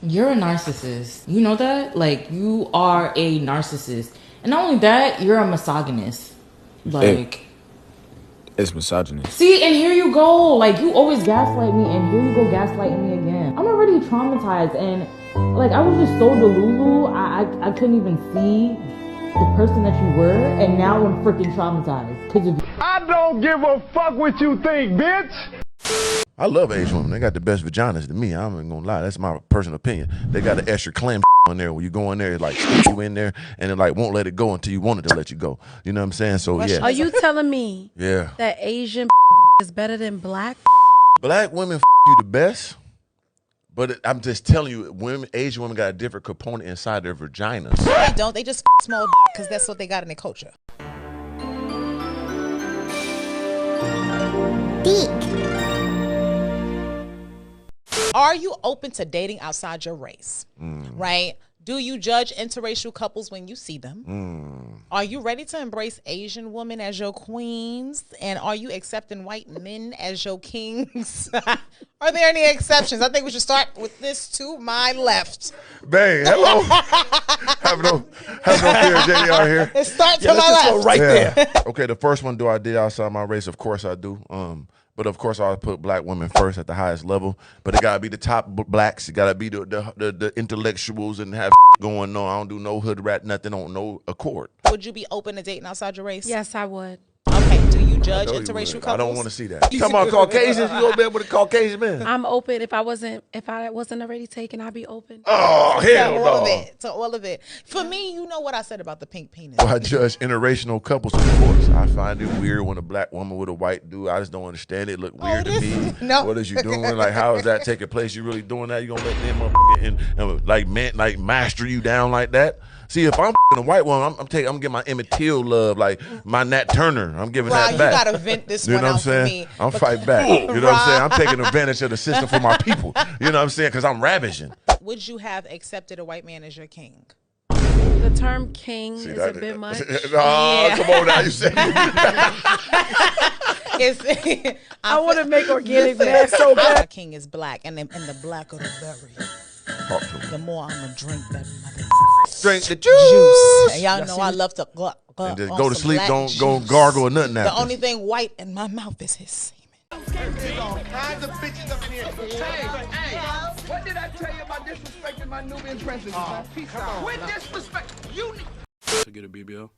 You're a narcissist. You know that? Like, you are a narcissist. And not only that, you're a misogynist. Like, it's misogynist. see, and here you go. Like, you always gaslight me, and here you go gaslighting me again. I'm already traumatized, and like, I was just so delulu. I couldn't even see the person that you were, and now I'm freaking traumatized because of you. I don't give a fuck what you think, bitch. I love Asian women. They got the best vaginas to me. I'm not gonna lie. That's my personal opinion. They got the extra clam on there. When you go in there, it like stick you in there, and it like won't let it go until you want it to let you go. You know what I'm saying? So yeah. Are you telling me Yeah. that Asian is better than black? Black women you the best, but I'm just telling you, Asian women got a different component inside their vaginas. They don't. They just small because that's what they got in their culture. Are you open to dating outside your race? Right? Do you judge interracial couples when you see them? Are you ready to embrace Asian women as your queens? And are you accepting white men as your kings? Are there any exceptions? I think we should start with this to my left. Bang, hello. have no fear, JDR here. It starts to my left. Go right there. Okay, the first one, do I date outside my race? Of course I do. But of course I put black women first at the highest level. But it gotta be the top blacks. It gotta be the intellectuals and have going on. I don't do no hood rat, nothing on no accord. Would you be open to dating outside your race? Yes, I would. Okay. Do you judge interracial couples? I don't want to see that. Come on, Caucasians. You gonna be with a Caucasian man? I'm open. If I wasn't already taken, I'd be open. Oh, hell no. All of it. For me, you know what I said about the pink penis. Well, I judge interracial couples, of course. I find it weird when a black woman with a white dude. I just don't understand it. Look weird to me. No. What is you doing? Like, how is that taking place? You really doing that? You gonna let them like master you down like that? See, if I'm a white woman, I'm giving my Emmett Till love, like my Nat Turner. I'm giving that back. You gotta vent this You one know what I'm out for saying? me. I'm fighting back. You know what I'm saying? I'm taking advantage of the system for my people. You know what I'm saying? Because I'm ravaging. Would you have accepted a white man as your king? The term king is a bit much. Oh, come on now, you say. I want to make organic mad so bad. My king is black, and the blacker the berry, the more I'm gonna drink that mother. Drink the juice. And y'all know I love to And just go to sleep, don't go gargle or nothing The after. only thing white in my mouth is his semen. There's all kinds of bitches up in here. Hey, what did I tell you about disrespecting my Nubian princess? Peace out. With disrespect, you need To get a BBL.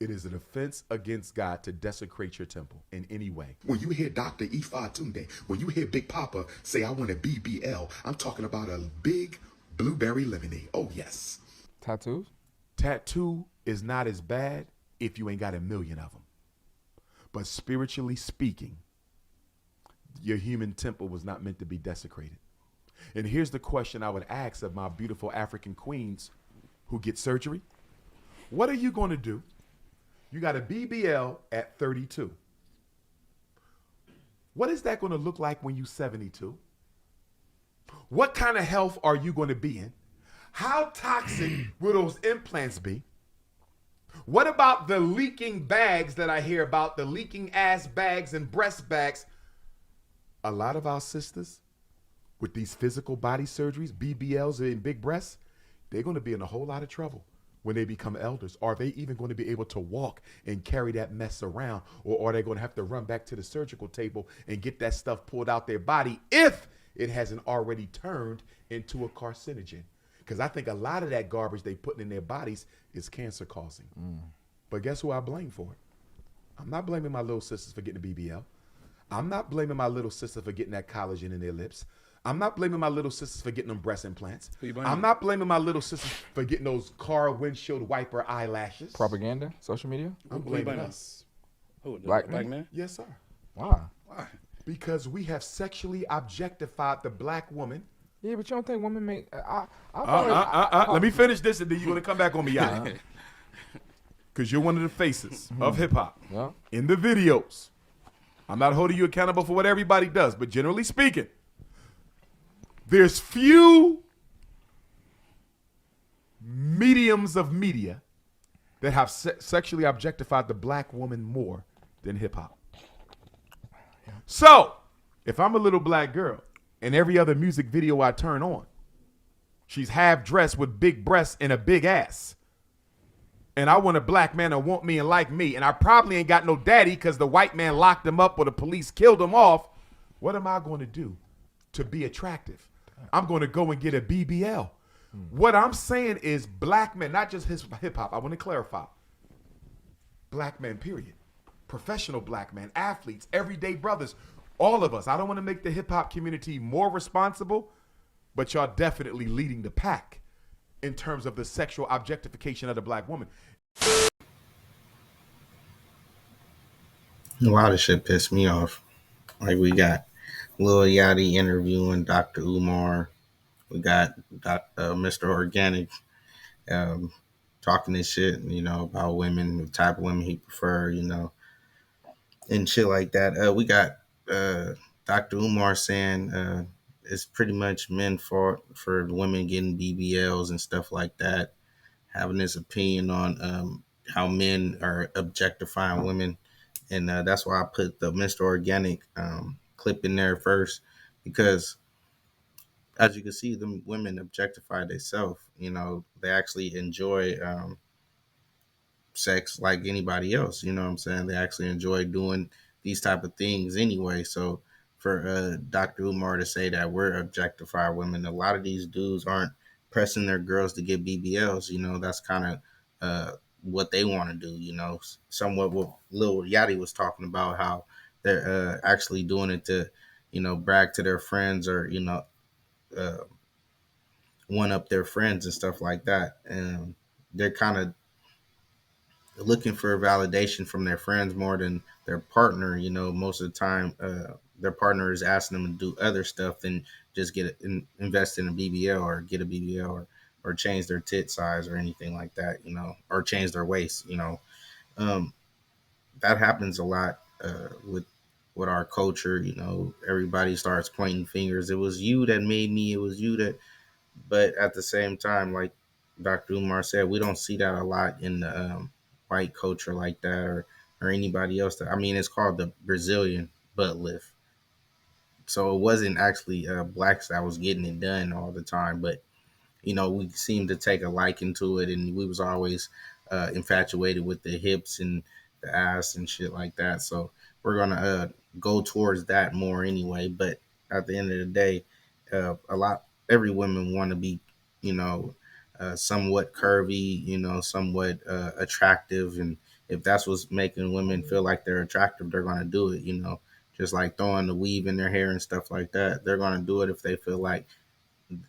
It is an offense against God to desecrate your temple in any way. When you hear Dr. Ifa Tunde, when you hear Big Papa say, I want a BBL, I'm talking about a big blueberry lemonade. Oh, yes. Tattoos? Tattoo is not as bad if you ain't got a million of them. But spiritually speaking, your human temple was not meant to be desecrated. And here's the question I would ask of my beautiful African queens who get surgery. What are you going to do? You got a BBL at 32. What is that going to look like when you're 72? What kind of health are you going to be in? How toxic will those implants be? What about the leaking bags that I hear about, the leaking ass bags and breast bags? A lot of our sisters with these physical body surgeries, BBLs and big breasts, they're going to be in a whole lot of trouble when they become elders. Are they even going to be able to walk and carry that mess around? Or are they going to have to run back to the surgical table and get that stuff pulled out their body if it hasn't already turned into a carcinogen? Because I think a lot of that garbage they putting in their bodies is cancer causing. But guess who I blame for it? I'm not blaming my little sisters for getting a BBL. I'm not blaming my little sister for getting that collagen in their lips. I'm not blaming my little sisters for getting them breast implants. I'm not blaming my little sisters for getting those car windshield wiper eyelashes. Propaganda? Social media? I'm blaming us. Who, black man? Yes, sir. Why? Because we have sexually objectified the black woman. Yeah, but you don't think women make... Let me finish this and then you're going to come back on me, Yachty. Because you're one of the faces of hip-hop. Yeah. In the videos. I'm not holding you accountable for what everybody does, but generally speaking, there's few mediums of media that have sexually objectified the black woman more than hip-hop. So, if I'm a little black girl and every other music video I turn on She's half dressed with big breasts and a big ass. And I want a black man that want me and like me. And I probably ain't got no daddy because the white man locked him up or the police killed him off. What am I going to do to be attractive? I'm going to go and get a BBL. What I'm saying is black men, not just hip hop. I want to clarify. Black men, period. Professional black men, athletes, everyday brothers, all of us. I don't want to make the hip hop community more responsible, but y'all definitely leading the pack in terms of the sexual objectification of the black woman. A lot of shit pissed me off. Like we got Lil Yachty interviewing Dr. Umar. We got Mr. Organic talking this shit, about women, the type of women he prefer, and shit like that. We got Dr. Umar saying it's pretty much men's fault for women getting BBLs and stuff like that, having his opinion on how men are objectifying women. And that's why I put the Mr. Organic clip in there first, because as you can see, them women objectify themselves. They actually enjoy sex like anybody else. You know what I'm saying? They actually enjoy doing these type of things anyway. So for Dr. Umar to say that we're objectifying women, a lot of these dudes aren't pressing their girls to get BBLs. That's kind of what they want to do. Somewhat what Lil Yachty was talking about, how they're actually doing it to, brag to their friends or, one up their friends and stuff like that. And they're kind of looking for validation from their friends more than their partner. Most of the time, their partner is asking them to do other stuff than just invest in a BBL or get a BBL or change their tit size or anything like that, or change their waist. That happens a lot with our culture. Everybody starts pointing fingers. It was you that made me. It was you that. But at the same time, like Dr. Umar said, we don't see that a lot in the white culture like that, or anybody else. It's called the Brazilian butt lift. So it wasn't actually blacks that was getting it done all the time, but we seemed to take a liking to it, and we was always infatuated with the hips and the ass and shit like that. So we're gonna go towards that more anyway. But at the end of the day, every woman want to be, somewhat curvy, somewhat attractive, and if that's what's making women feel like they're attractive, they're gonna do it. Just like throwing the weave in their hair and stuff like that. They're gonna do it if they feel like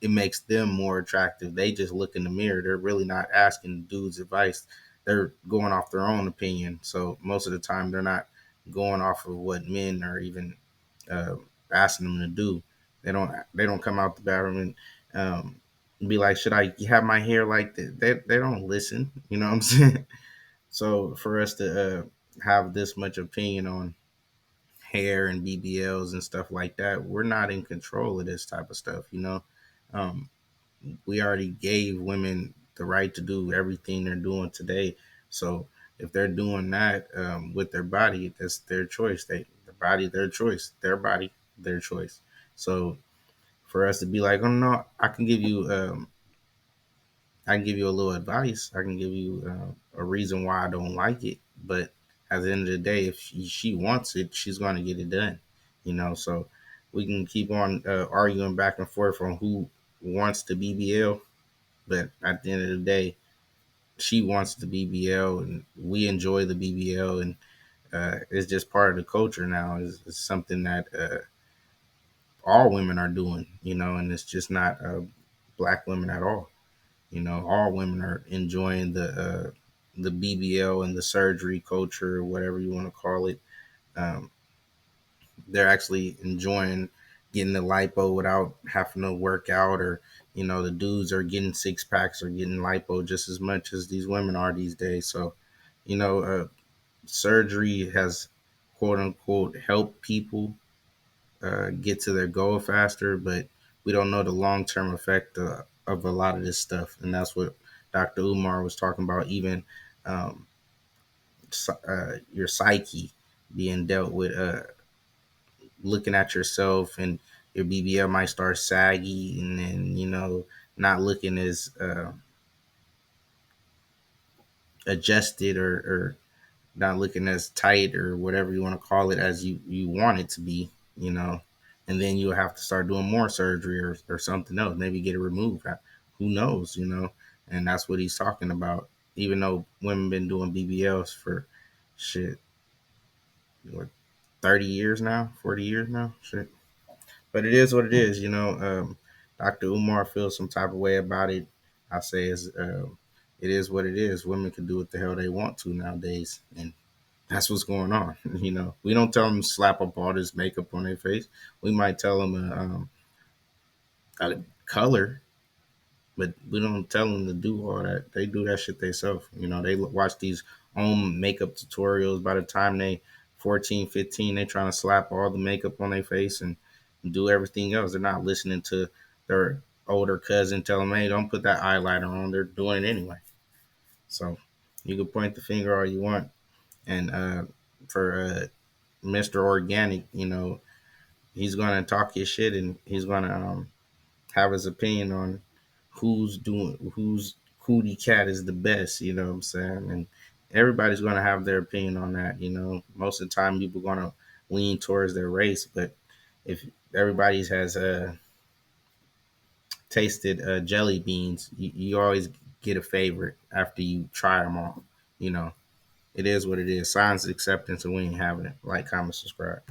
it makes them more attractive. They just look in the mirror. They're really not asking dudes advice. They're going off their own opinion. So most of the time, they're not going off of what men are even asking them to do. They don't come out the bathroom and be like, should I have my hair like that? They don't listen. You know what I'm saying? So for us to have this much opinion on hair and BBLs and stuff like that, we're not in control of this type of stuff. Um, we already gave women the right to do everything they're doing today. So if they're doing that with their body, that's their choice. Their body, their choice. Their body, their choice. So for us to be like, oh no, I can give you a little advice. I can give you a reason why I don't like it. But at the end of the day, if she wants it, she's going to get it done. So we can keep on arguing back and forth on who wants the BBL. But at the end of the day, she wants the BBL and we enjoy the BBL. And it's just part of the culture now. It's something that all women are doing, and it's just not black women at all. All women are enjoying the BBL and the surgery culture, whatever you want to call it. Um, they're actually enjoying getting the lipo without having to work out, or the dudes are getting six packs or getting lipo just as much as these women are these days. So, surgery has quote unquote helped people get to their goal faster, but we don't know the long-term effect of a lot of this stuff. And that's what Dr. Umar was talking about, even um, your psyche being dealt with, looking at yourself. And your BBL might start saggy, and then not looking as adjusted, or not looking as tight, or whatever you want to call it, as you want it to be, and then you'll have to start doing more surgery, or something else, maybe get it removed. Who knows. And that's what he's talking about. Even though women been doing BBLs for shit, what, 30 years now, 40 years now, shit. But it is what it is. Dr. Umar feels some type of way about it. I say it is what it is. Women can do what the hell they want to nowadays, and that's what's going on. We don't tell them to slap up all this makeup on their face. We might tell them a color, but we don't tell them to do all that. They do that shit themselves. They watch these home makeup tutorials. By the time they 14, 15, they trying to slap all the makeup on their face and do everything else. They're not listening to their older cousin tell them, hey, don't put that eyeliner on. They're doing it anyway. So you can point the finger all you want. And for Mr. Organic, he's going to talk his shit, and he's going to have his opinion on whose cootie cat is the best, you know what I'm saying? And everybody's going to have their opinion on that. Most of the time people are going to lean towards their race, but if everybody has tasted jelly beans, you always get a favorite after you try them all. It is what it is. Science acceptance, and we ain't having it. Like, comment, subscribe.